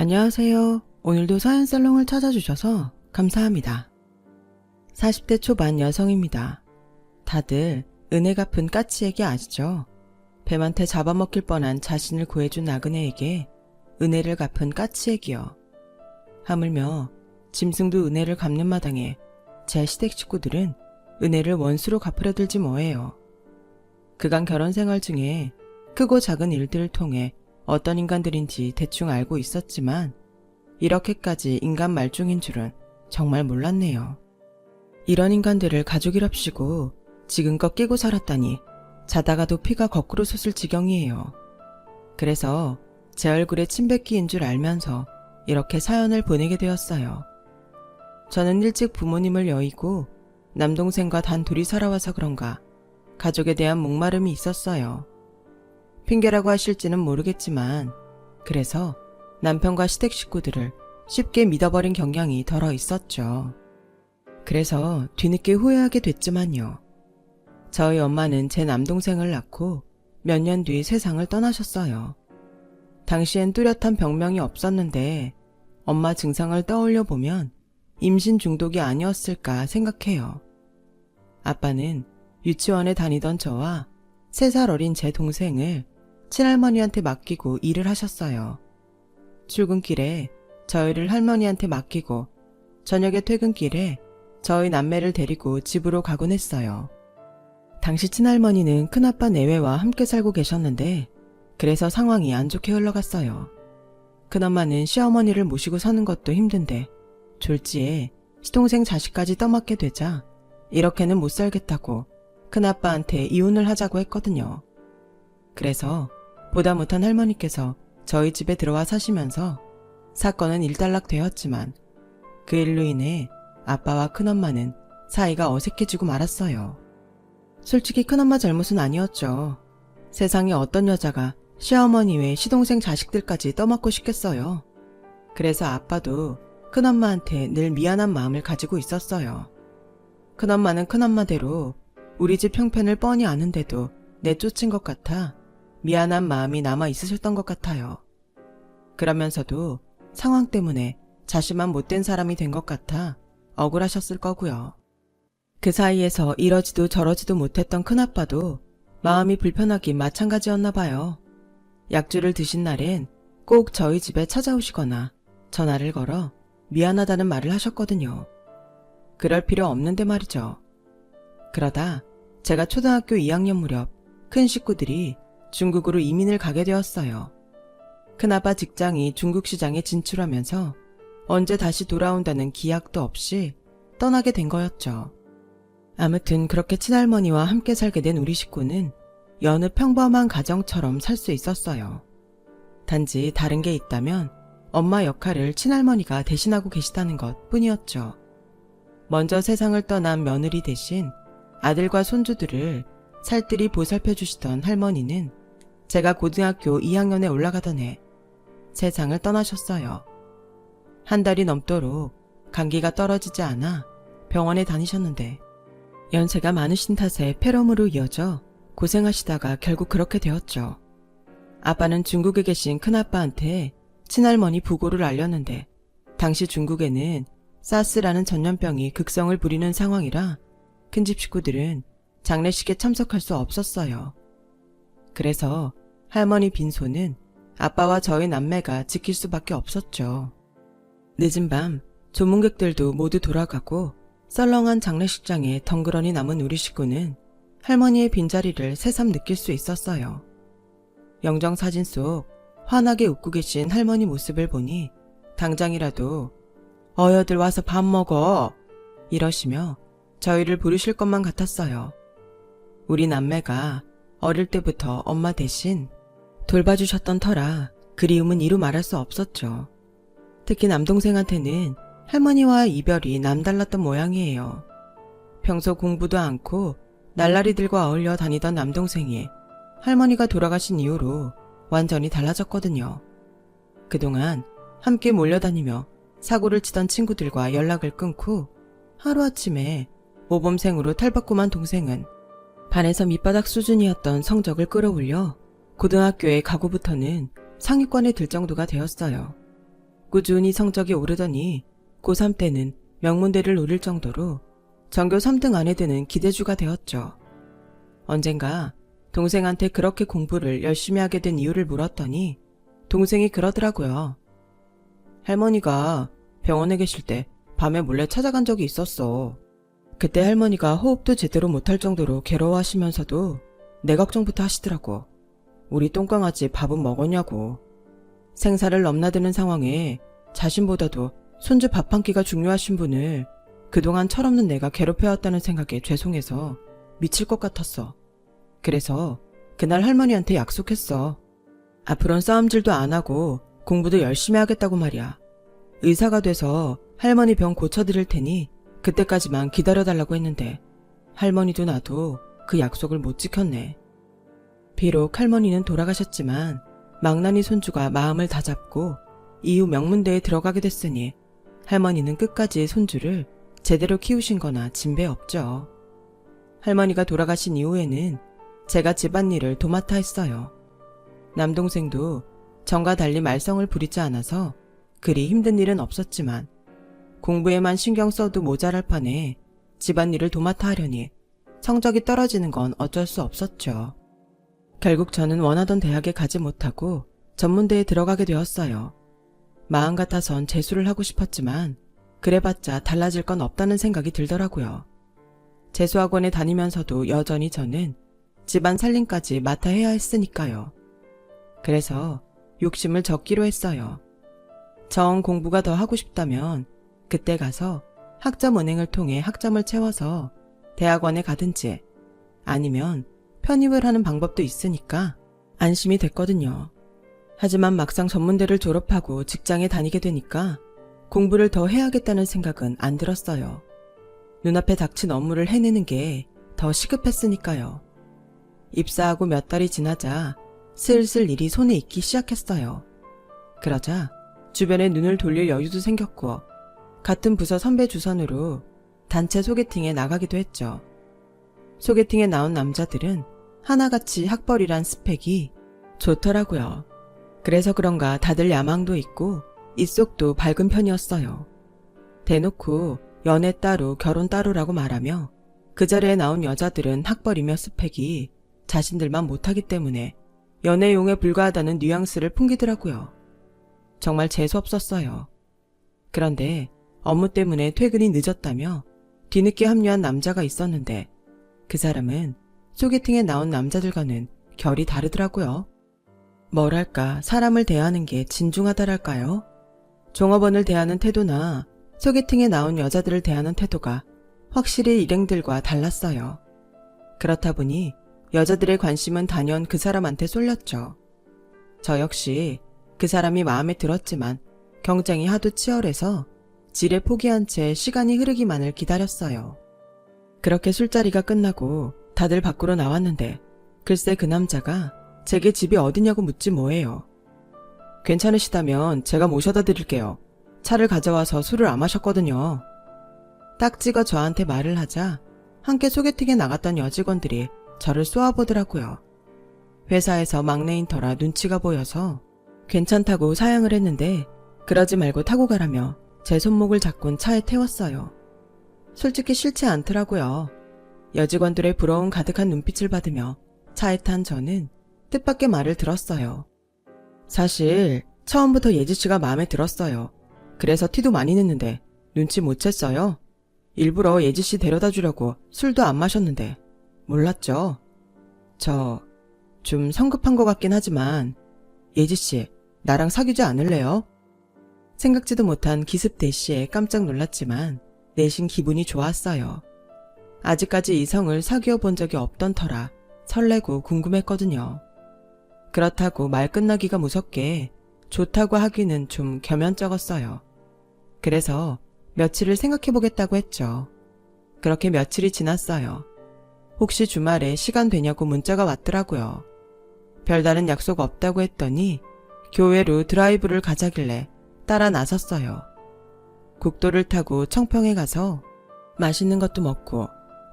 안녕하세요. 오늘도 사연살롱을 찾아주셔서 감사합니다. 40대 초반 여성입니다. 다들 은혜 갚은 까치 얘기 아시죠? 뱀한테 잡아먹힐 뻔한 자신을 구해준 나그네에게 은혜를 갚은 까치 얘기요. 하물며 짐승도 은혜를 갚는 마당에 제 시댁 식구들은 은혜를 원수로 갚으려 들지 뭐예요. 그간 결혼 생활 중에 크고 작은 일들을 통해 어떤 인간들인지 대충 알고 있었지만 이렇게까지 인간 말종인 줄은 정말 몰랐네요. 이런 인간들을 가족이랍시고 지금껏 끼고 살았다니 자다가도 피가 거꾸로 솟을 지경이에요. 그래서 제 얼굴에 침뱉기인 줄 알면서 이렇게 사연을 보내게 되었어요. 저는 일찍 부모님을 여의고 남동생과 단 둘이 살아와서 그런가 가족에 대한 목마름이 있었어요. 핑계라고 하실지는 모르겠지만 그래서 남편과 시댁 식구들을 쉽게 믿어버린 경향이 덜어 있었죠. 그래서 뒤늦게 후회하게 됐지만요. 저희 엄마는 제 남동생을 낳고 몇 년 뒤 세상을 떠나셨어요. 당시엔 뚜렷한 병명이 없었는데 엄마 증상을 떠올려 보면 임신 중독이 아니었을까 생각해요. 아빠는 유치원에 다니던 저와 3살 어린 제 동생을 친할머니한테 맡기고 일을 하셨어요. 출근길에 저희를 할머니한테 맡기고 저녁에 퇴근길에 저희 남매를 데리고 집으로 가곤 했어요. 당시 친할머니는 큰아빠 내외와 함께 살고 계셨는데 그래서 상황이 안 좋게 흘러갔어요. 큰엄마는 시어머니를 모시고 사는 것도 힘든데 졸지에 시동생 자식까지 떠맡게 되자 이렇게는 못 살겠다고 큰아빠한테 이혼을 하자고 했거든요. 그래서 보다 못한 할머니께서 저희 집에 들어와 사시면서 사건은 일단락 되었지만 그 일로 인해 아빠와 큰엄마는 사이가 어색해지고 말았어요. 솔직히 큰엄마 잘못은 아니었죠. 세상에 어떤 여자가 시어머니 외 시동생 자식들까지 떠맡고 싶겠어요. 그래서 아빠도 큰엄마한테 늘 미안한 마음을 가지고 있었어요. 큰엄마는 큰엄마대로 우리 집 형편을 뻔히 아는데도 내쫓은 것 같아 미안한 마음이 남아 있으셨던 것 같아요. 그러면서도 상황 때문에 자신만 못된 사람이 된 것 같아 억울하셨을 거고요. 그 사이에서 이러지도 저러지도 못했던 큰아빠도 마음이 불편하긴 마찬가지였나 봐요. 약주를 드신 날엔 꼭 저희 집에 찾아오시거나 전화를 걸어 미안하다는 말을 하셨거든요. 그럴 필요 없는데 말이죠. 그러다 제가 초등학교 2학년 무렵 큰 식구들이 중국으로 이민을 가게 되었어요. 큰아빠 직장이 중국 시장에 진출하면서 언제 다시 돌아온다는 기약도 없이 떠나게 된 거였죠. 아무튼 그렇게 친할머니와 함께 살게 된 우리 식구는 여느 평범한 가정처럼 살 수 있었어요. 단지 다른 게 있다면 엄마 역할을 친할머니가 대신하고 계시다는 것 뿐이었죠. 먼저 세상을 떠난 며느리 대신 아들과 손주들을 살뜰히 보살펴 주시던 할머니는 제가 고등학교 2학년에 올라가던 해 세상을 떠나셨어요. 한 달이 넘도록 감기가 떨어지지 않아 병원에 다니셨는데 연세가 많으신 탓에 폐렴으로 이어져 고생하시다가 결국 그렇게 되었죠. 아빠는 중국에 계신 큰아빠한테 친할머니 부고를 알렸는데 당시 중국에는 사스라는 전염병이 극성을 부리는 상황이라 큰집 식구들은 장례식에 참석할 수 없었어요. 그래서 할머니 빈소는 아빠와 저희 남매가 지킬 수밖에 없었죠. 늦은 밤 조문객들도 모두 돌아가고 썰렁한 장례식장에 덩그러니 남은 우리 식구는 할머니의 빈자리를 새삼 느낄 수 있었어요. 영정사진 속 환하게 웃고 계신 할머니 모습을 보니 당장이라도 어여들 와서 밥 먹어 이러시며 저희를 부르실 것만 같았어요. 우리 남매가 어릴 때부터 엄마 대신 돌봐주셨던 터라 그리움은 이루 말할 수 없었죠. 특히 남동생한테는 할머니와의 이별이 남달랐던 모양이에요. 평소 공부도 않고 날라리들과 어울려 다니던 남동생이 할머니가 돌아가신 이후로 완전히 달라졌거든요. 그동안 함께 몰려다니며 사고를 치던 친구들과 연락을 끊고 하루아침에 모범생으로 탈바꿈한 동생은 반에서 밑바닥 수준이었던 성적을 끌어올려 고등학교에 가고부터는 상위권에 들 정도가 되었어요. 꾸준히 성적이 오르더니 고3 때는 명문대를 노릴 정도로 전교 3등 안에 드는 기대주가 되었죠. 언젠가 동생한테 그렇게 공부를 열심히 하게 된 이유를 물었더니 동생이 그러더라고요. 할머니가 병원에 계실 때 밤에 몰래 찾아간 적이 있었어. 그때 할머니가 호흡도 제대로 못할 정도로 괴로워하시면서도 내 걱정부터 하시더라고. 우리 똥강아지 밥은 먹었냐고. 생사를 넘나드는 상황에 자신보다도 손주 밥 한 끼가 중요하신 분을 그동안 철없는 내가 괴롭혀왔다는 생각에 죄송해서 미칠 것 같았어. 그래서 그날 할머니한테 약속했어. 앞으로는 싸움질도 안 하고 공부도 열심히 하겠다고 말이야. 의사가 돼서 할머니 병 고쳐드릴 테니 그때까지만 기다려달라고 했는데 할머니도 나도 그 약속을 못 지켰네. 비록 할머니는 돌아가셨지만 망나니 손주가 마음을 다잡고 이후 명문대에 들어가게 됐으니 할머니는 끝까지 손주를 제대로 키우신 거나 진배 없죠. 할머니가 돌아가신 이후에는 제가 집안일을 도맡아 했어요. 남동생도 전과 달리 말썽을 부리지 않아서 그리 힘든 일은 없었지만 공부에만 신경 써도 모자랄 판에 집안일을 도맡아 하려니 성적이 떨어지는 건 어쩔 수 없었죠. 결국 저는 원하던 대학에 가지 못하고 전문대에 들어가게 되었어요. 마음 같아선 재수를 하고 싶었지만 그래봤자 달라질 건 없다는 생각이 들더라고요. 재수학원에 다니면서도 여전히 저는 집안 살림까지 맡아 해야 했으니까요. 그래서 욕심을 적기로 했어요. 정 공부가 더 하고 싶다면 그때 가서 학점은행을 통해 학점을 채워서 대학원에 가든지 아니면 편입을 하는 방법도 있으니까 안심이 됐거든요. 하지만 막상 전문대를 졸업하고 직장에 다니게 되니까 공부를 더 해야겠다는 생각은 안 들었어요. 눈앞에 닥친 업무를 해내는 게 더 시급했으니까요. 입사하고 몇 달이 지나자 슬슬 일이 손에 익기 시작했어요. 그러자 주변에 눈을 돌릴 여유도 생겼고 같은 부서 선배 주선으로 단체 소개팅에 나가기도 했죠. 소개팅에 나온 남자들은 하나같이 학벌이란 스펙이 좋더라고요. 그래서 그런가 다들 야망도 있고 입속도 밝은 편이었어요. 대놓고 연애 따로 결혼 따로라고 말하며 그 자리에 나온 여자들은 학벌이며 스펙이 자신들만 못하기 때문에 연애용에 불과하다는 뉘앙스를 풍기더라고요. 정말 재수없었어요. 그런데 업무 때문에 퇴근이 늦었다며 뒤늦게 합류한 남자가 있었는데 그 사람은 소개팅에 나온 남자들과는 결이 다르더라고요. 뭐랄까 사람을 대하는 게 진중하다랄까요? 종업원을 대하는 태도나 소개팅에 나온 여자들을 대하는 태도가 확실히 일행들과 달랐어요. 그렇다 보니 여자들의 관심은 단연 그 사람한테 쏠렸죠. 저 역시 그 사람이 마음에 들었지만 경쟁이 하도 치열해서 지레 포기한 채 시간이 흐르기만을 기다렸어요. 그렇게 술자리가 끝나고 다들 밖으로 나왔는데 글쎄 그 남자가 제게 집이 어디냐고 묻지 뭐예요. 괜찮으시다면 제가 모셔다 드릴게요. 차를 가져와서 술을 안 마셨거든요. 딱지가 저한테 말을 하자 함께 소개팅에 나갔던 여직원들이 저를 쏘아보더라고요. 회사에서 막내인 터라 눈치가 보여서 괜찮다고 사양을 했는데 그러지 말고 타고 가라며 제 손목을 잡곤 차에 태웠어요. 솔직히 싫지 않더라고요. 여직원들의 부러움 가득한 눈빛을 받으며 차에 탄 저는 뜻밖의 말을 들었어요. 사실 처음부터 예지씨가 마음에 들었어요. 그래서 티도 많이 냈는데 눈치 못 챘어요. 일부러 예지씨 데려다 주려고 술도 안 마셨는데 몰랐죠. 저 좀 성급한 것 같긴 하지만 예지씨 나랑 사귀지 않을래요? 생각지도 못한 기습 대시에 깜짝 놀랐지만 내심 기분이 좋았어요. 아직까지 이성을 사귀어 본 적이 없던 터라 설레고 궁금했거든요. 그렇다고 말 끝나기가 무섭게 좋다고 하기는 좀 겸연쩍었어요. 그래서 며칠을 생각해보겠다고 했죠. 그렇게 며칠이 지났어요. 혹시 주말에 시간 되냐고 문자가 왔더라고요. 별다른 약속 없다고 했더니 교외로 드라이브를 가자길래 따라 나섰어요. 국도를 타고 청평에 가서 맛있는 것도 먹고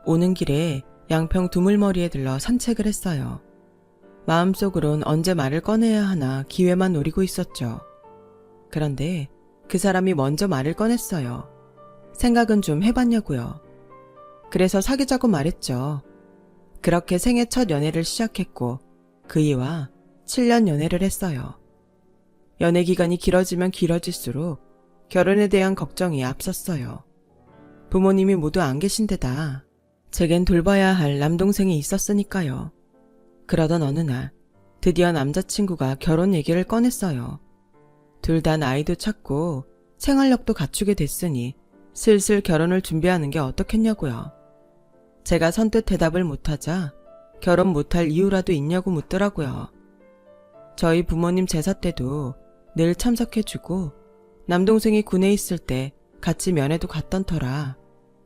오는 길에 양평 두물머리에 들러 산책을 했어요. 마음속으론 언제 말을 꺼내야 하나 기회만 노리고 있었죠. 그런데 그 사람이 먼저 말을 꺼냈어요. 생각은 좀 해봤냐고요. 그래서 사귀자고 말했죠. 그렇게 생애 첫 연애를 시작했고 그이와 7년 연애를 했어요. 연애 기간이 길어지면 길어질수록 결혼에 대한 걱정이 앞섰어요. 부모님이 모두 안 계신 데다 제겐 돌봐야 할 남동생이 있었으니까요. 그러던 어느 날 드디어 남자친구가 결혼 얘기를 꺼냈어요. 둘 다 나이도 찼고 생활력도 갖추게 됐으니 슬슬 결혼을 준비하는 게 어떻겠냐고요. 제가 선뜻 대답을 못하자 결혼 못할 이유라도 있냐고 묻더라고요. 저희 부모님 제사 때도 늘 참석해주고 남동생이 군에 있을 때 같이 면회도 갔던 터라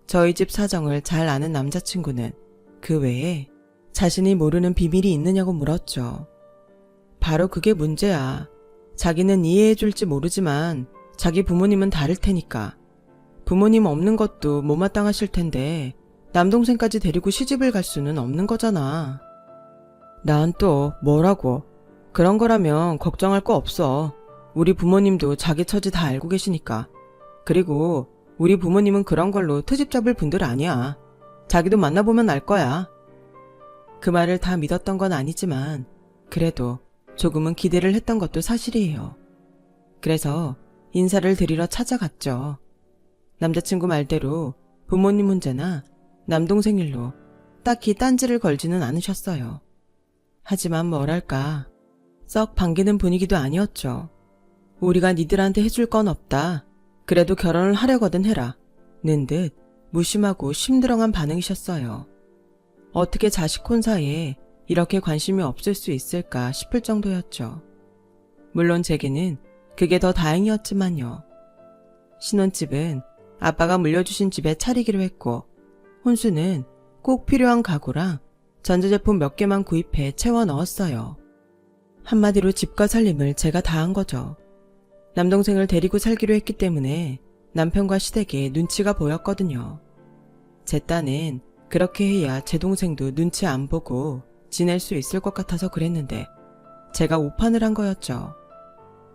저희 집 사정을 잘 아는 남자친구는 그 외에 자신이 모르는 비밀이 있느냐고 물었죠. 바로 그게 문제야. 자기는 이해해줄지 모르지만 자기 부모님은 다를 테니까. 부모님 없는 것도 못마땅하실 텐데 남동생까지 데리고 시집을 갈 수는 없는 거잖아. 난 또 뭐라고. 그런 거라면 걱정할 거 없어. 우리 부모님도 자기 처지 다 알고 계시니까. 그리고 우리 부모님은 그런 걸로 트집 잡을 분들 아니야. 자기도 만나보면 알 거야. 그 말을 다 믿었던 건 아니지만 그래도 조금은 기대를 했던 것도 사실이에요. 그래서 인사를 드리러 찾아갔죠. 남자친구 말대로 부모님 문제나 남동생 일로 딱히 딴지를 걸지는 않으셨어요. 하지만 뭐랄까 썩 반기는 분위기도 아니었죠. 우리가 니들한테 해줄 건 없다. 그래도 결혼을 하려거든 해라. 는 듯 무심하고 심드렁한 반응이셨어요. 어떻게 자식 혼사에 이렇게 관심이 없을 수 있을까 싶을 정도였죠. 물론 제게는 그게 더 다행이었지만요. 신혼집은 아빠가 물려주신 집에 차리기로 했고 혼수는 꼭 필요한 가구랑 전자제품 몇 개만 구입해 채워 넣었어요. 한마디로 집과 살림을 제가 다 한 거죠. 남동생을 데리고 살기로 했기 때문에 남편과 시댁에 눈치가 보였거든요. 제 딴엔 그렇게 해야 제 동생도 눈치 안 보고 지낼 수 있을 것 같아서 그랬는데 제가 오판을 한 거였죠.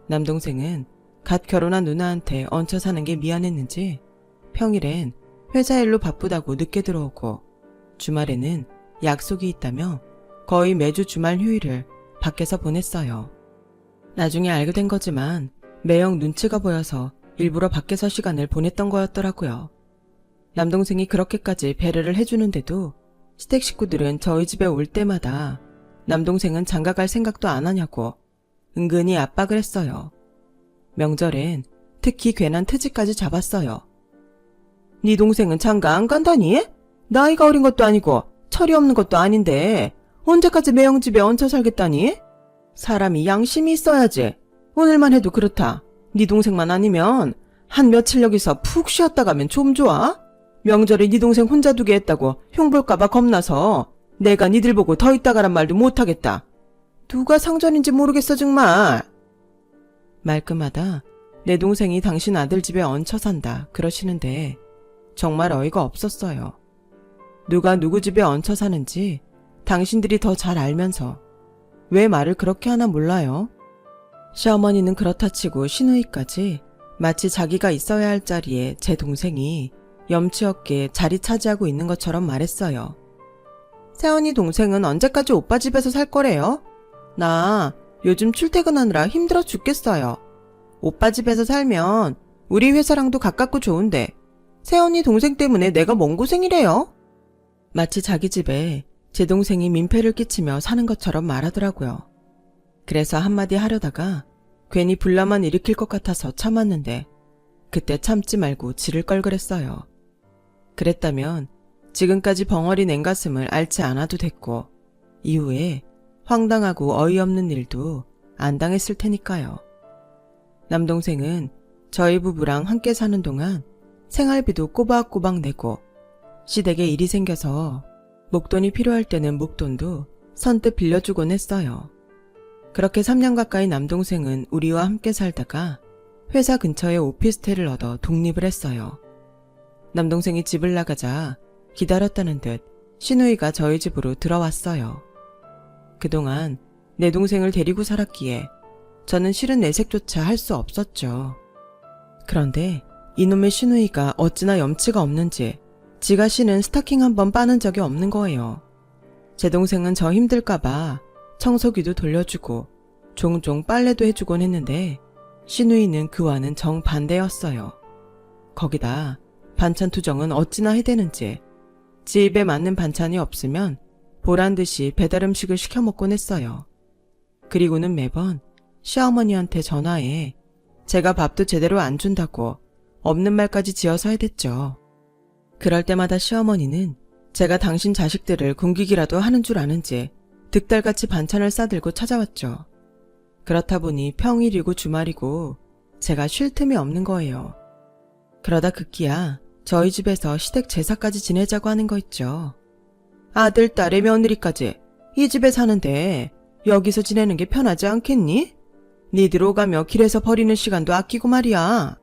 남동생은 갓 결혼한 누나한테 얹혀 사는 게 미안했는지 평일엔 회사 일로 바쁘다고 늦게 들어오고 주말에는 약속이 있다며 거의 매주 주말 휴일을 밖에서 보냈어요. 나중에 알게 된 거지만 매형 눈치가 보여서 일부러 밖에서 시간을 보냈던 거였더라고요. 남동생이 그렇게까지 배려를 해주는데도 시댁 식구들은 저희 집에 올 때마다 남동생은 장가갈 생각도 안 하냐고 은근히 압박을 했어요. 명절엔 특히 괜한 트집까지 잡았어요. 네 동생은 장가 안 간다니? 나이가 어린 것도 아니고 철이 없는 것도 아닌데 언제까지 매형 집에 얹혀 살겠다니? 사람이 양심이 있어야지. 오늘만 해도 그렇다. 네 동생만 아니면 한 며칠 여기서 푹 쉬었다 가면 좀 좋아? 명절에 네 동생 혼자 두게 했다고 흉볼까봐 겁나서 내가 니들 보고 더 있다 가란 말도 못하겠다. 누가 상전인지 모르겠어 정말. 말끝마다 내 동생이 당신 아들 집에 얹혀 산다 그러시는데 정말 어이가 없었어요. 누가 누구 집에 얹혀 사는지 당신들이 더 잘 알면서 왜 말을 그렇게 하나 몰라요. 시어머니는 그렇다 치고 시누이까지 마치 자기가 있어야 할 자리에 제 동생이 염치 없게 자리 차지하고 있는 것처럼 말했어요. 세언니 동생은 언제까지 오빠 집에서 살 거래요? 나 요즘 출퇴근하느라 힘들어 죽겠어요. 오빠 집에서 살면 우리 회사랑도 가깝고 좋은데 세언니 동생 때문에 내가 뭔 고생이래요? 마치 자기 집에 제 동생이 민폐를 끼치며 사는 것처럼 말하더라고요. 그래서 한마디 하려다가 괜히 분란만 일으킬 것 같아서 참았는데 그때 참지 말고 지를 걸 그랬어요. 그랬다면 지금까지 벙어리 냉가슴을 앓지 않아도 됐고 이후에 황당하고 어이없는 일도 안 당했을 테니까요. 남동생은 저희 부부랑 함께 사는 동안 생활비도 꼬박꼬박 내고 시댁에 일이 생겨서 목돈이 필요할 때는 목돈도 선뜻 빌려주곤 했어요. 그렇게 3년 가까이 남동생은 우리와 함께 살다가 회사 근처에 오피스텔을 얻어 독립을 했어요. 남동생이 집을 나가자 기다렸다는 듯 시누이가 저희 집으로 들어왔어요. 그동안 내 동생을 데리고 살았기에 저는 싫은 내색조차 할 수 없었죠. 그런데 이놈의 신우이가 어찌나 염치가 없는지 지가 신은 스타킹 한 번 빠는 적이 없는 거예요. 제 동생은 저 힘들까봐 청소기도 돌려주고 종종 빨래도 해주곤 했는데 신우이는 그와는 정반대였어요. 거기다 반찬 투정은 어찌나 해대는지 지 입에 맞는 반찬이 없으면 보란듯이 배달 음식을 시켜 먹곤 했어요. 그리고는 매번 시어머니한테 전화해 제가 밥도 제대로 안 준다고 없는 말까지 지어서 해댔죠. 그럴 때마다 시어머니는 제가 당신 자식들을 굶기기라도 하는 줄 아는지 득달같이 반찬을 싸들고 찾아왔죠. 그렇다 보니 평일이고 주말이고 제가 쉴 틈이 없는 거예요. 그러다 급기야 저희 집에서 시댁 제사까지 지내자고 하는 거 있죠. 아들, 딸의 며느리까지 이 집에 사는데 여기서 지내는 게 편하지 않겠니? 니들 오가며 길에서 버리는 시간도 아끼고 말이야.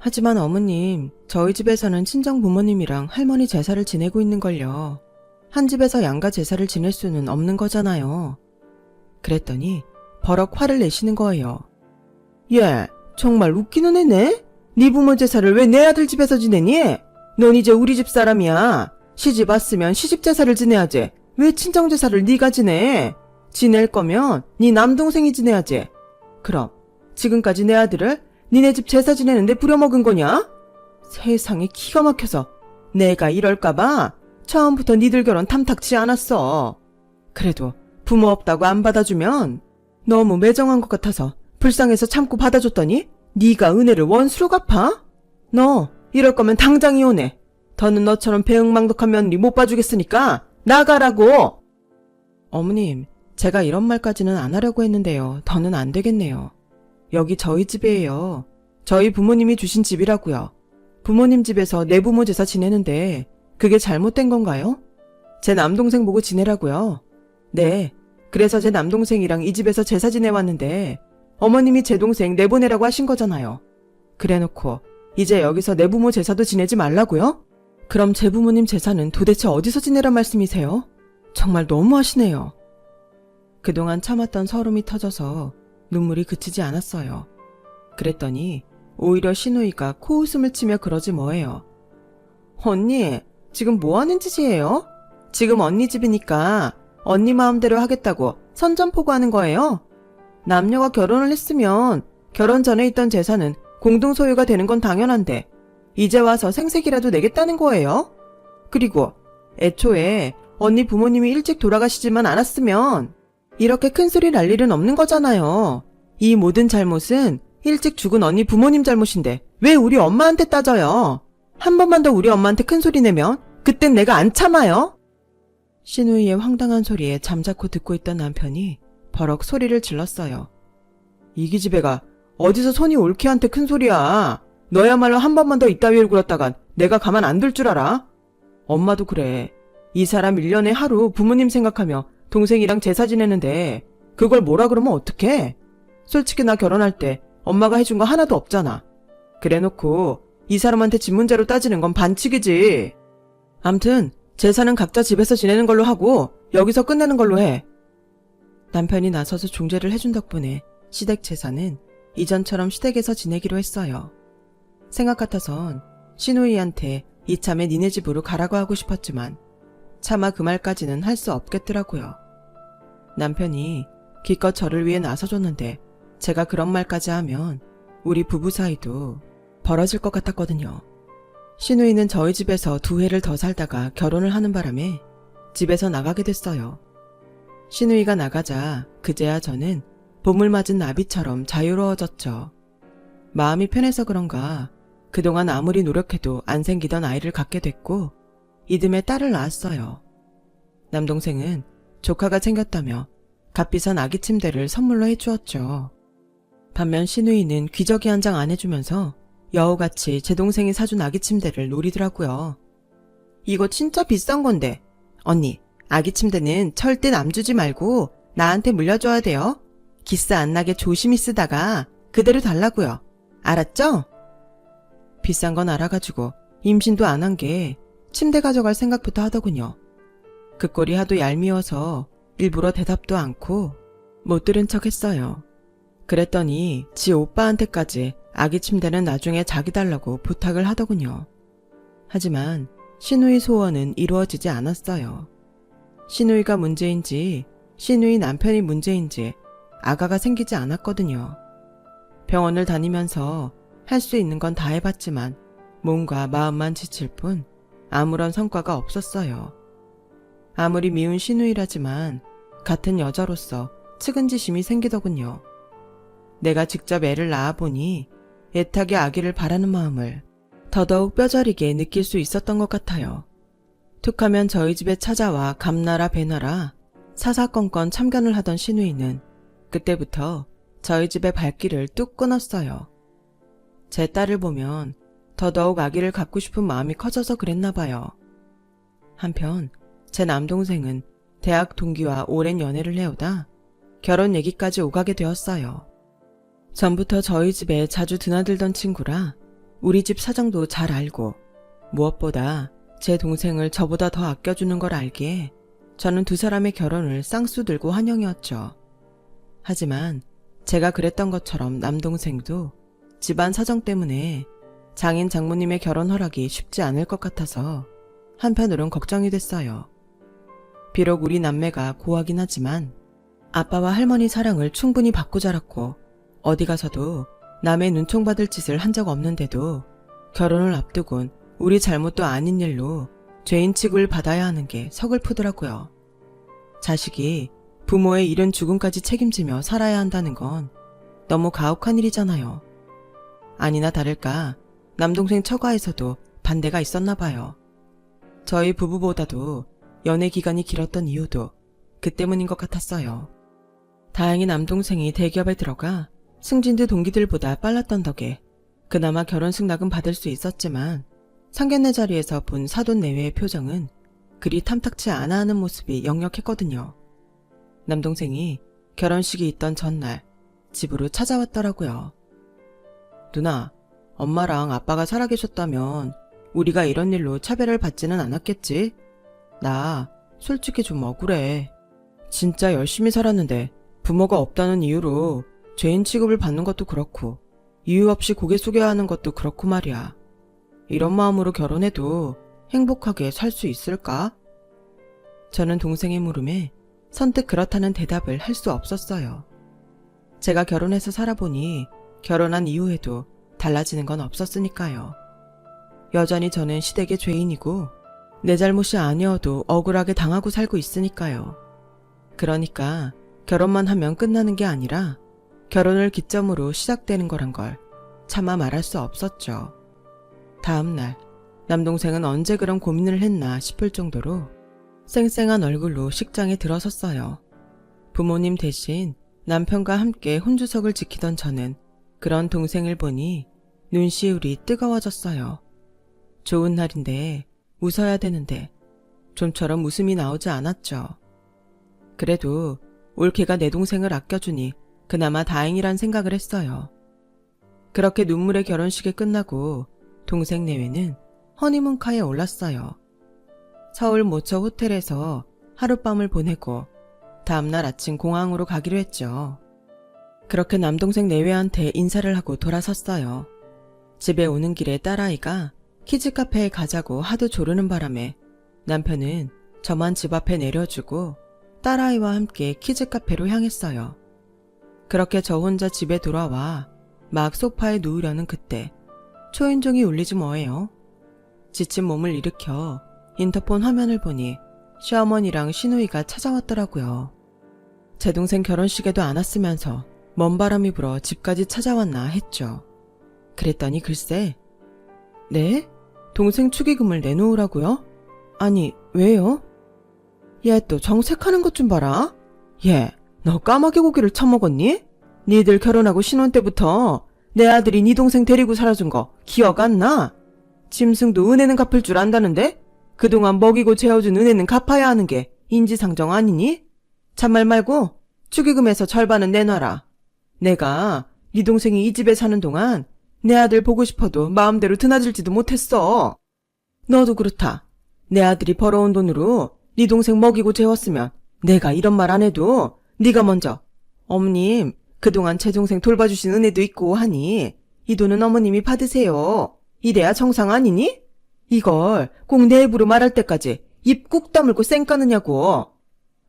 하지만 어머님, 저희 집에서는 친정 부모님이랑 할머니 제사를 지내고 있는걸요. 한 집에서 양가 제사를 지낼 수는 없는 거잖아요. 그랬더니 버럭 화를 내시는 거예요. 얘, 정말 웃기는 애네? 네 부모 제사를 왜 내 아들 집에서 지내니? 넌 이제 우리 집 사람이야. 시집 왔으면 시집 제사를 지내야지. 왜 친정 제사를 네가 지내? 지낼 거면 네 남동생이 지내야지. 그럼 지금까지 내 아들을 니네 집 제사 지내는데 부려먹은 거냐? 세상에 기가 막혀서 내가 이럴까봐 처음부터 니들 결혼 탐탁치 않았어. 그래도 부모 없다고 안 받아주면 너무 매정한 것 같아서 불쌍해서 참고 받아줬더니 네가 은혜를 원수로 갚아? 너 이럴 거면 당장 이혼해. 더는 너처럼 배응망덕한 며느리 못 봐주겠으니까 나가라고. 어머님, 제가 이런 말까지는 안 하려고 했는데요. 더는 안 되겠네요. 여기 저희 집이에요. 저희 부모님이 주신 집이라고요. 부모님 집에서 내 부모 제사 지내는데 그게 잘못된 건가요? 제 남동생 보고 지내라고요. 네, 그래서 제 남동생이랑 이 집에서 제사 지내왔는데 어머님이 제 동생 내보내라고 하신 거잖아요. 그래놓고 이제 여기서 내 부모 제사도 지내지 말라고요? 그럼 제 부모님 제사는 도대체 어디서 지내란 말씀이세요? 정말 너무하시네요. 그동안 참았던 서름이 터져서 눈물이 그치지 않았어요. 그랬더니 오히려 신우이가 코웃음을 치며 그러지 뭐예요. 언니, 지금 뭐 하는 짓이에요? 지금 언니 집이니까 언니 마음대로 하겠다고 선전포고하는 거예요? 남녀가 결혼을 했으면 결혼 전에 있던 재산은 공동 소유가 되는 건 당연한데 이제 와서 생색이라도 내겠다는 거예요? 그리고 애초에 언니 부모님이 일찍 돌아가시지만 않았으면 이렇게 큰 소리 날 일은 없는 거잖아요. 이 모든 잘못은 일찍 죽은 언니 부모님 잘못인데 왜 우리 엄마한테 따져요? 한 번만 더 우리 엄마한테 큰 소리 내면 그땐 내가 안 참아요? 신우이의 황당한 소리에 잠자코 듣고 있던 남편이 버럭 소리를 질렀어요. 이 기집애가 어디서 손이 올케한테 큰 소리야. 너야말로 한 번만 더 이따위를 굴었다간 내가 가만 안 둘 줄 알아? 엄마도 그래. 이 사람 1년에 하루 부모님 생각하며 동생이랑 제사 지내는데 그걸 뭐라 그러면 어떡해? 솔직히 나 결혼할 때 엄마가 해준 거 하나도 없잖아. 그래놓고 이 사람한테 집 문제로 따지는 건 반칙이지. 암튼 제사는 각자 집에서 지내는 걸로 하고 여기서 끝내는 걸로 해. 남편이 나서서 중재를 해준 덕분에 시댁 제사는 이전처럼 시댁에서 지내기로 했어요. 생각 같아선 신우이한테 이참에 니네 집으로 가라고 하고 싶었지만 차마 그 말까지는 할 수 없겠더라고요. 남편이 기껏 저를 위해 나서줬는데 제가 그런 말까지 하면 우리 부부 사이도 벌어질 것 같았거든요. 신우이는 저희 집에서 2해를 더 살다가 결혼을 하는 바람에 집에서 나가게 됐어요. 신우이가 나가자 그제야 저는 봄을 맞은 나비처럼 자유로워졌죠. 마음이 편해서 그런가 그동안 아무리 노력해도 안 생기던 아이를 갖게 됐고 이듬해 딸을 낳았어요. 남동생은 조카가 생겼다며 값비싼 아기 침대를 선물로 해주었죠. 반면 신우이는 귀저귀 한 장 안 해주면서 여우같이 제 동생이 사준 아기 침대를 노리더라고요. 이거 진짜 비싼 건데. 언니, 아기 침대는 절대 남 주지 말고 나한테 물려줘야 돼요. 기스 안 나게 조심히 쓰다가 그대로 달라고요. 알았죠? 비싼 건 알아가지고 임신도 안 한 게 침대 가져갈 생각부터 하더군요. 그 꼴이 하도 얄미워서 일부러 대답도 않고 못 들은 척 했어요. 그랬더니 지 오빠한테까지 아기 침대는 나중에 자기 달라고 부탁을 하더군요. 하지만 시누이 소원은 이루어지지 않았어요. 시누이가 문제인지 시누이 남편이 문제인지 아가가 생기지 않았거든요. 병원을 다니면서 할 수 있는 건 다 해봤지만 몸과 마음만 지칠 뿐 아무런 성과가 없었어요. 아무리 미운 시누이라지만 같은 여자로서 측은지심이 생기더군요. 내가 직접 애를 낳아보니 애타게 아기를 바라는 마음을 더더욱 뼈저리게 느낄 수 있었던 것 같아요. 툭하면 저희 집에 찾아와 감나라 배나라 사사건건 참견을 하던 시누이는 그때부터 저희 집의 발길을 뚝 끊었어요. 제 딸을 보면 더더욱 아기를 갖고 싶은 마음이 커져서 그랬나 봐요. 한편 제 남동생은 대학 동기와 오랜 연애를 해오다 결혼 얘기까지 오가게 되었어요. 전부터 저희 집에 자주 드나들던 친구라 우리 집 사정도 잘 알고 무엇보다 제 동생을 저보다 더 아껴주는 걸 알기에 저는 두 사람의 결혼을 쌍수들고 환영이었죠. 하지만 제가 그랬던 것처럼 남동생도 집안 사정 때문에 장인 장모님의 결혼 허락이 쉽지 않을 것 같아서 한편으론 걱정이 됐어요. 비록 우리 남매가 고하긴 하지만 아빠와 할머니 사랑을 충분히 받고 자랐고 어디 가서도 남의 눈총받을 짓을 한 적 없는데도 결혼을 앞두곤 우리 잘못도 아닌 일로 죄인 취급을 받아야 하는 게 서글프더라고요. 자식이 부모의 이른 죽음까지 책임지며 살아야 한다는 건 너무 가혹한 일이잖아요. 아니나 다를까 남동생 처가에서도 반대가 있었나 봐요. 저희 부부보다도 연애 기간이 길었던 이유도 그 때문인 것 같았어요. 다행히 남동생이 대기업에 들어가 승진도 동기들보다 빨랐던 덕에 그나마 결혼 승낙은 받을 수 있었지만 상견례 자리에서 본 사돈 내외의 표정은 그리 탐탁치 않아 하는 모습이 역력했거든요. 남동생이 결혼식이 있던 전날 집으로 찾아왔더라고요. 누나, 엄마랑 아빠가 살아계셨다면 우리가 이런 일로 차별을 받지는 않았겠지? 나 솔직히 좀 억울해. 진짜 열심히 살았는데 부모가 없다는 이유로 죄인 취급을 받는 것도 그렇고 이유 없이 고개 숙여야 하는 것도 그렇고 말이야. 이런 마음으로 결혼해도 행복하게 살 수 있을까? 저는 동생의 물음에 선뜻 그렇다는 대답을 할 수 없었어요. 제가 결혼해서 살아보니 결혼한 이후에도 달라지는 건 없었으니까요. 여전히 저는 시댁의 죄인이고 내 잘못이 아니어도 억울하게 당하고 살고 있으니까요. 그러니까 결혼만 하면 끝나는 게 아니라 결혼을 기점으로 시작되는 거란 걸 차마 말할 수 없었죠. 다음 날 남동생은 언제 그런 고민을 했나 싶을 정도로 쌩쌩한 얼굴로 식장에 들어섰어요. 부모님 대신 남편과 함께 혼주석을 지키던 저는 그런 동생을 보니 눈시울이 뜨거워졌어요. 좋은 날인데 웃어야 되는데 좀처럼 웃음이 나오지 않았죠. 그래도 올케가 내 동생을 아껴주니 그나마 다행이란 생각을 했어요. 그렇게 눈물의 결혼식이 끝나고 동생 내외는 허니문카에 올랐어요. 서울 모처 호텔에서 하룻밤을 보내고 다음날 아침 공항으로 가기로 했죠. 그렇게 남동생 내외한테 인사를 하고 돌아섰어요. 집에 오는 길에 딸아이가 키즈카페에 가자고 하도 조르는 바람에 남편은 저만 집 앞에 내려주고 딸아이와 함께 키즈카페로 향했어요. 그렇게 저 혼자 집에 돌아와 막 소파에 누우려는 그때 초인종이 울리지 뭐예요. 지친 몸을 일으켜 인터폰 화면을 보니 시어머니랑 시누이가 찾아왔더라고요. 제 동생 결혼식에도 안 왔으면서 먼 바람이 불어 집까지 찾아왔나 했죠. 그랬더니 글쎄, 네? 동생 축의금을 내놓으라고요? 아니, 왜요? 얘 또 정색하는 것 좀 봐라. 얘, 너 까마귀 고기를 처먹었니? 니들 결혼하고 신혼 때부터 내 아들이 네 동생 데리고 살아준 거 기억 안 나? 짐승도 은혜는 갚을 줄 안다는데? 그동안 먹이고 재워준 은혜는 갚아야 하는 게 인지상정 아니니? 잔말 말고 축의금에서 절반은 내놔라. 내가 네 동생이 이 집에 사는 동안 내 아들 보고 싶어도 마음대로 드나들지도 못했어. 너도 그렇다. 내 아들이 벌어온 돈으로 네 동생 먹이고 재웠으면 내가 이런 말 안 해도 네가 먼저 어머님 그동안 제 동생 돌봐주신 은혜도 있고 하니 이 돈은 어머님이 받으세요. 이래야 정상 아니니? 이걸 꼭 내 입으로 말할 때까지 입 꾹 다물고 쌩 까느냐고.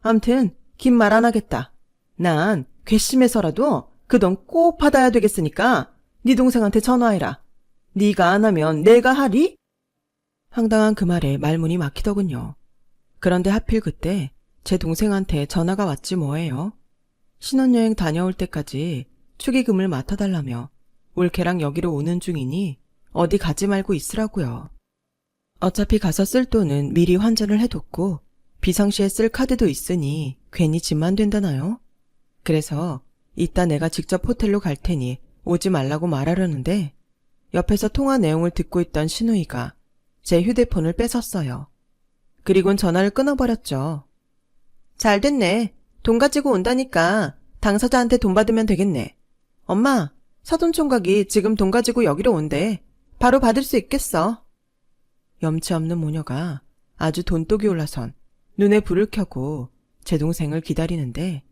암튼 긴 말 안 하겠다. 난 괘씸해서라도 그 돈 꼭 받아야 되겠으니까 네 동생한테 전화해라. 네가 안 하면 내가 하리? 황당한 그 말에 말문이 막히더군요. 그런데 하필 그때 제 동생한테 전화가 왔지 뭐예요. 신혼여행 다녀올 때까지 축의금을 맡아달라며 올케랑 여기로 오는 중이니 어디 가지 말고 있으라고요. 어차피 가서 쓸 돈은 미리 환전을 해뒀고 비상시에 쓸 카드도 있으니 괜히 짐만 된다나요? 그래서 이따 내가 직접 호텔로 갈 테니 오지 말라고 말하려는데 옆에서 통화 내용을 듣고 있던 신우이가 제 휴대폰을 뺏었어요. 그리곤 전화를 끊어버렸죠. 잘 됐네. 돈 가지고 온다니까 당사자한테 돈 받으면 되겠네. 엄마, 사돈총각이 지금 돈 가지고 여기로 온대. 바로 받을 수 있겠어. 염치 없는 모녀가 아주 돈독이 올라선 눈에 불을 켜고 제 동생을 기다리는데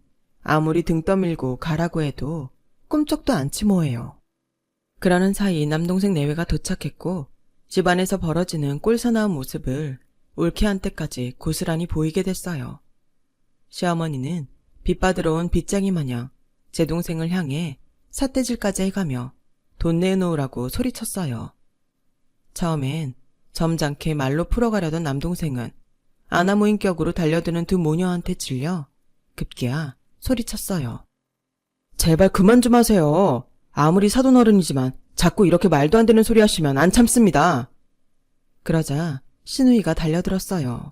아무리 등 떠밀고 가라고 해도 꿈쩍도 않지 뭐예요. 그러는 사이 남동생 내외가 도착했고 집안에서 벌어지는 꼴사나운 모습을 올케한 때까지 고스란히 보이게 됐어요. 시어머니는 빚받으러 온 빚쟁이 마냥 제 동생을 향해 삿대질까지 해가며 돈 내놓으라고 소리쳤어요. 처음엔 점잖게 말로 풀어가려던 남동생은 아나무인격으로 달려드는 두 모녀한테 질려 급기야 소리쳤어요. 제발 그만 좀 하세요. 아무리 사돈어른이지만 자꾸 이렇게 말도 안 되는 소리 하시면 안 참습니다. 그러자 신우이가 달려들었어요.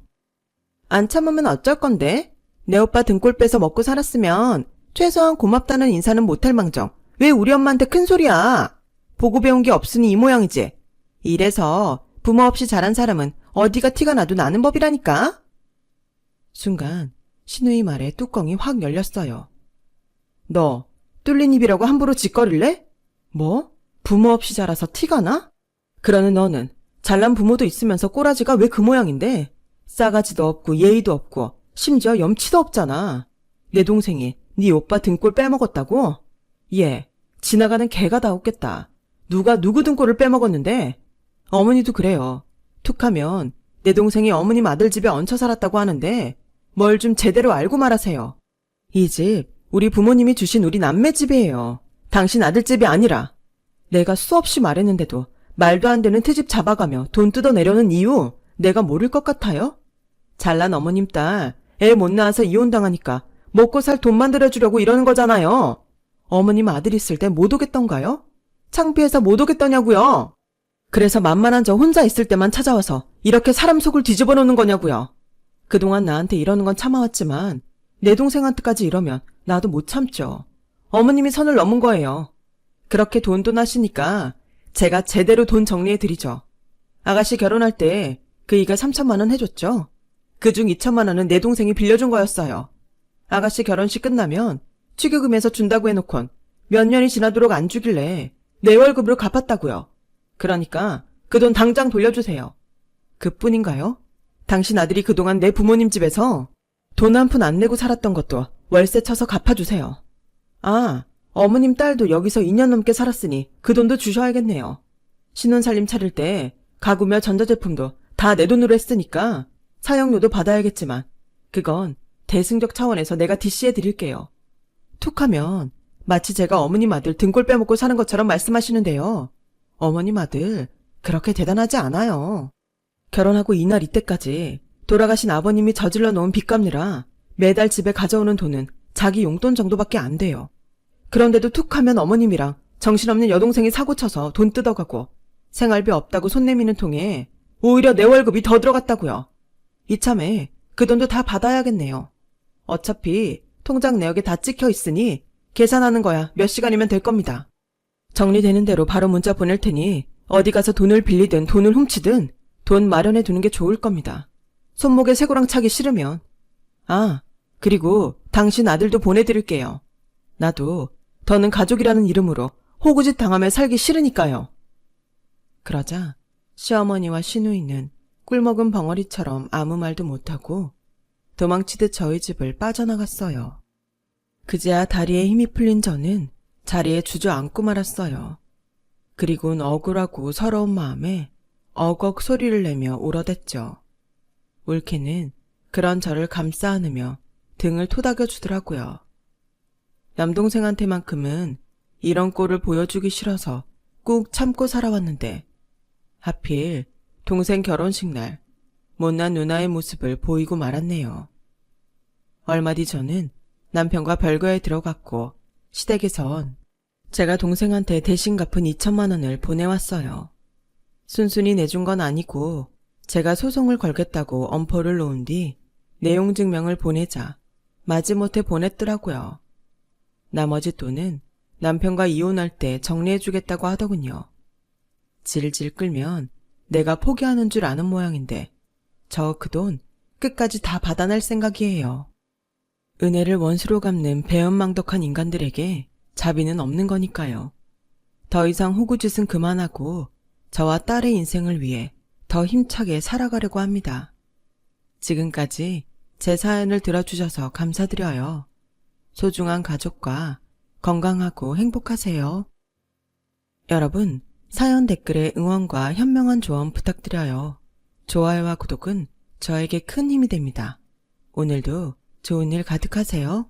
안 참으면 어쩔 건데? 내 오빠 등골 빼서 먹고 살았으면 최소한 고맙다는 인사는 못할 망정 왜 우리 엄마한테 큰 소리야? 보고 배운 게 없으니 이 모양이지. 이래서 부모 없이 자란 사람은 어디가 티가 나도 나는 법이라니까? 순간 신우이 말에 뚜껑이 확 열렸어요. 너 뚫린 입이라고 함부로 짓거릴래? 뭐? 부모 없이 자라서 티가 나? 그러는 너는 잘난 부모도 있으면서 꼬라지가 왜 그 모양인데? 싸가지도 없고 예의도 없고 심지어 염치도 없잖아. 내 동생이 네 오빠 등골 빼먹었다고? 얘 지나가는 개가 다 웃겠다. 누가 누구 등골을 빼먹었는데? 어머니도 그래요. 툭하면 내 동생이 어머님 아들 집에 얹혀 살았다고 하는데 뭘 좀 제대로 알고 말하세요. 이 집 우리 부모님이 주신 우리 남매 집이에요. 당신 아들 집이 아니라. 내가 수없이 말했는데도 말도 안 되는 트집 잡아가며 돈 뜯어내려는 이유 내가 모를 것 같아요? 잘난 어머님 딸 애 못 낳아서 이혼당하니까 먹고 살 돈 만들어주려고 이러는 거잖아요. 어머님 아들 있을 때 못 오겠던가요? 창피해서 못 오겠더냐고요. 그래서 만만한 저 혼자 있을 때만 찾아와서 이렇게 사람 속을 뒤집어 놓는 거냐고요. 그동안 나한테 이러는 건 참아왔지만 내 동생한테까지 이러면 나도 못 참죠. 어머님이 선을 넘은 거예요. 그렇게 돈돈 하시니까 제가 제대로 돈 정리해드리죠. 아가씨 결혼할 때 그이가 3천만 원 해줬죠. 그중 2천만 원은 내 동생이 빌려준 거였어요. 아가씨 결혼식 끝나면 축의금에서 준다고 해놓곤 몇 년이 지나도록 안 주길래 내 월급으로 갚았다고요. 그러니까 그 돈 당장 돌려주세요. 그뿐인가요? 당신 아들이 그동안 내 부모님 집에서 돈 한 푼 안 내고 살았던 것도 월세 쳐서 갚아주세요. 아, 어머님 딸도 여기서 2년 넘게 살았으니 그 돈도 주셔야겠네요. 신혼살림 차릴 때 가구며 전자제품도 다 내 돈으로 했으니까 사용료도 받아야겠지만 그건 대승적 차원에서 내가 DC해 드릴게요. 툭하면 마치 제가 어머님 아들 등골 빼먹고 사는 것처럼 말씀하시는데요. 어머님 아들 그렇게 대단하지 않아요. 결혼하고 이날 이때까지 돌아가신 아버님이 저질러 놓은 빚 갚느라 매달 집에 가져오는 돈은 자기 용돈 정도밖에 안 돼요. 그런데도 툭하면 어머님이랑 정신없는 여동생이 사고쳐서 돈 뜯어가고 생활비 없다고 손 내미는 통에 오히려 내 월급이 더 들어갔다고요. 이참에 그 돈도 다 받아야겠네요. 어차피 통장 내역에 다 찍혀 있으니 계산하는 거야 몇 시간이면 될 겁니다. 정리되는 대로 바로 문자 보낼 테니 어디 가서 돈을 빌리든 돈을 훔치든 돈 마련해 두는 게 좋을 겁니다. 손목에 쇠고랑 차기 싫으면. 아, 그리고 당신 아들도 보내드릴게요. 나도 더는 가족이라는 이름으로 호구짓 당하며 살기 싫으니까요. 그러자 시어머니와 시누이는 꿀먹은 벙어리처럼 아무 말도 못하고 도망치듯 저희 집을 빠져나갔어요. 그제야 다리에 힘이 풀린 저는 자리에 주저앉고 말았어요. 그리곤 억울하고 서러운 마음에 어걱 소리를 내며 울어댔죠. 울케는 그런 저를 감싸 안으며 등을 토닥여 주더라고요. 남동생한테만큼은 이런 꼴을 보여주기 싫어서 꾹 참고 살아왔는데 하필 동생 결혼식 날 못난 누나의 모습을 보이고 말았네요. 얼마 뒤 저는 남편과 별거에 들어갔고 시댁에선 제가 동생한테 대신 갚은 2천만 원을 보내왔어요. 순순히 내준 건 아니고 제가 소송을 걸겠다고 엄포를 놓은 뒤 내용 증명을 보내자 마지못해 보냈더라고요. 나머지 돈은 남편과 이혼할 때 정리해주겠다고 하더군요. 질질 끌면 내가 포기하는 줄 아는 모양인데 저 그 돈 끝까지 다 받아낼 생각이에요. 은혜를 원수로 갚는 배은망덕한 인간들에게 자비는 없는 거니까요. 더 이상 호구짓은 그만하고 저와 딸의 인생을 위해 더 힘차게 살아가려고 합니다. 지금까지 제 사연을 들어주셔서 감사드려요. 소중한 가족과 건강하고 행복하세요. 여러분, 사연 댓글에 응원과 현명한 조언 부탁드려요. 좋아요와 구독은 저에게 큰 힘이 됩니다. 오늘도 좋은 일 가득하세요.